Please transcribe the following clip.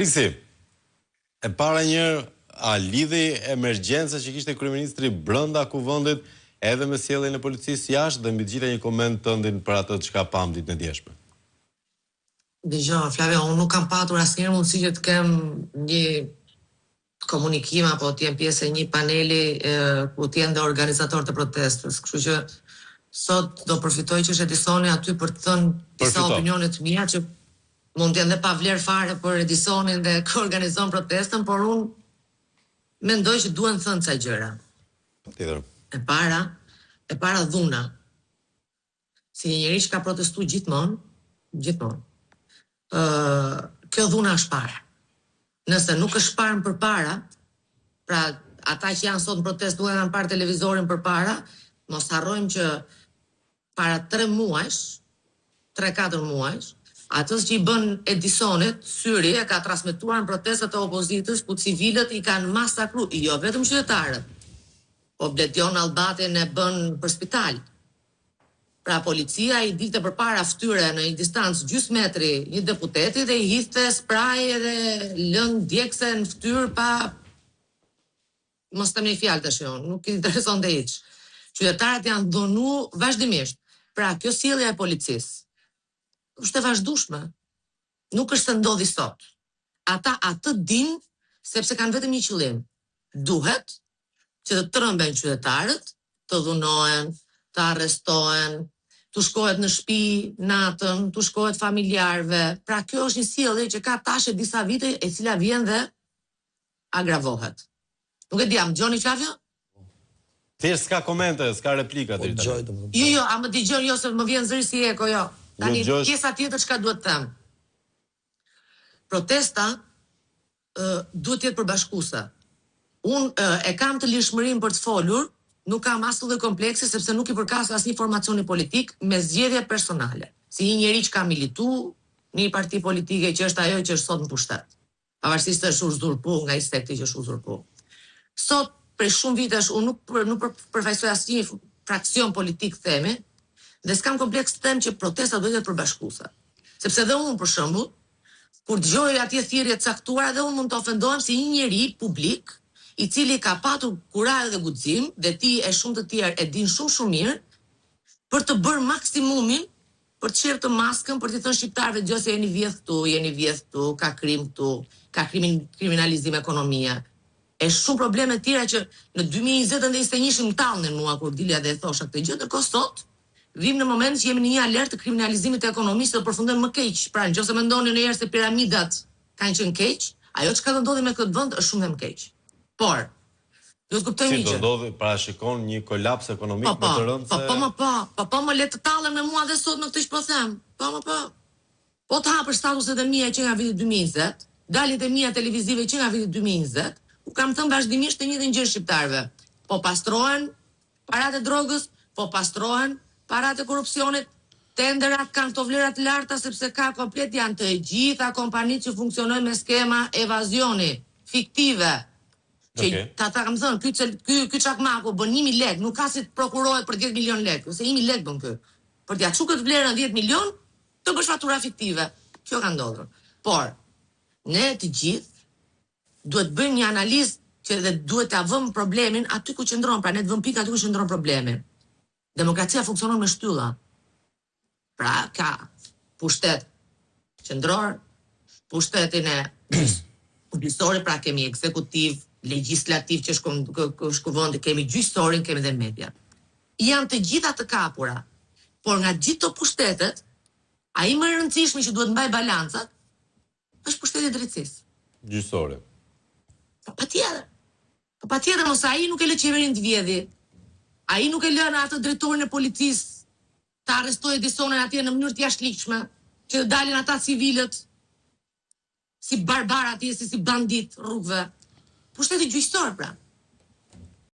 Riksi, e para njërë, a lidhi emergjenca që kishte kryeministri brenda kuvendit edhe me sjelljen e policisë jashtë dhe mbi të gjitha një koment tëndin për atë çka pam ditën e djeshme. Dëgjoj, Flavio, unë nuk kam patur asnjëherë mundësi që të kem një komunikim apo të jem pjesë e një paneli ku të jenë dhe organizatorë të protestës. Kështu që sot do përfitoj që është Edisoni aty për të thënë disa opinione të mia që mund të jenë dhe pa vlerë fare për Edisonin dhe kë organizon protestën, por unë mendoj që duhen thënë ca gjëra. Patjetër. E para dhuna. Si një njerëz që ka protestuar gjithmonë. Kjo dhuna është parë. Nëse nuk është parë përpara, pra ata që janë sot në protestë duhet kanë parë televizorin përpara, mos harrojmë që para 3 muajsh, 3-4 muajsh, atës që i bën Edisonit, syri e ka transmetuar në protestat e opozitës ku civilët i kanë masakruar, jo vetëm qytetarët. Po Bledjon Allbatin e bën për spital. Pra policia i dikte përpara fytyre në një distancë gjysmë metri një deputeti dhe i hidhte spray dhe lën djegse në fytyrë pa mos të më fjalë tash, nuk i intereson dhe hiç. Qytetarët janë dhunu vazhdimisht. Pra kjo sjellja e policisë është e vazhdueshme. Nuk është se ndodhi sot. Ata atë dinë sepse kanë vetëm një qëllim. Duhet që të trëmben qytetarët, të dhunohen, të arrestohen, të shkohet në shtëpi natën, të shkohet familjarëve. Pra kjo është një sjellje që ka tash disa vite e cila vjen dhe agravohet. Nuk e di, am dëgjoni Flavio? Thjesht s'ka komente, s'ka replika deri tani. Jo, a më dëgjon jo se më vjen zëri si eko, jo. Tani pjesa tjetër çka duhet të them. Protesta duhet të jetë përbashkuese. Unë e kam të lirshmërinë për të folur, nuk kam as lloj kompleksi sepse nuk i përkas asnjë formacioni politik me zgjedhje personale. Si një njerëz që ka milituar në një parti politike që është ajo që është sot në pushtet. Pavarësisht se është uzurpuar nga insekti që është uzurpuar. Sot për shumë vitesh unë nuk përfaqësoj asnjë fraksion politik themi, dhe s'kam kompleks të them që protesta duhet të jetë përbashkuese. Sepse dhe unë për shembull, kur dëgjoj atje thirrje të caktuara dhe unë mund të ofendohem si një njerëz publik i cili ka patur kurajë dhe guxim dhe ti e shumë të tjerë e din shumë mirë për të bërë maksimumin për të çertë maskën për të thënë shqiptarëve dëgjoj se jeni vjedh këtu, ka krim këtu, ka kriminalizim ekonomia. E shumë probleme të tjera që në 2020 dhe 21 më tallnin mua kur dilja dhe e thosha këtë gjë, ndërkohë sot vim në moment që jemi në një alertë të kriminalizimit të ekonomisë dhe përfundojmë më keq. Pra nëse mendoni ndonjëherë se piramidat kanë qenë keq, ajo çka do ndodhi me këtë vend është shumë më keq. Por duhet kuptojmë një gjë. Si do ndodhi, parashikon një kolaps ekonomik më të rëndë se Po më le të tallen me mua dhe sot në këtë që po them. Po të hapësh statuset e mia që nga viti 2020, dalit e mia televizive që nga viti 2020, u kam thënë vazhdimisht të njëjtën gjë shqiptarëve. Po pastrohen paratë e drogës, po pastrohen paratë e korrupsionit, tenderat kanë këto vlera të larta sepse ka komplet janë të gjitha kompanitë që funksionojnë me skema evazioni fiktive. Që ta kam thënë, ky çakmaku bën 1000 lekë, nuk ka si të prokurohet për 10 milion lekë, ose 1000 lekë bën ky. Për t'ia çuar këtë vlerën 10 milion, të bësh fatura fiktive. Kjo ka ndodhur. Por ne të gjithë duhet bëjmë një analizë që dhe duhet ta vëmë problemin aty ku qëndron, pra ne të vëmë pikë aty ku qëndron problemi. Demokracia funksionon me shtylla. Pra ka pushtet qendror, pushtetin e gjyqësori, pra kemi ekzekutiv, legjislativ që shkuvondi, kemi gjyqësorin, kemi dhe media. Janë të gjitha të kapura, por nga gjithë të pushtetet, ai më i rëndësishmi që duhet mbaj balancat është pushteti i drejtësisë. Gjyqësore. Patjetër, mos ai nuk e lë qeverinë të vjedhi. Ai nuk e lën atë drejtorin e policisë të arrestojë Edisonin atje në mënyrë të jashtëligjshme, që të dalin ata civilët si barbar atje, si bandit rrugëve. Pushteti gjyqësor pra.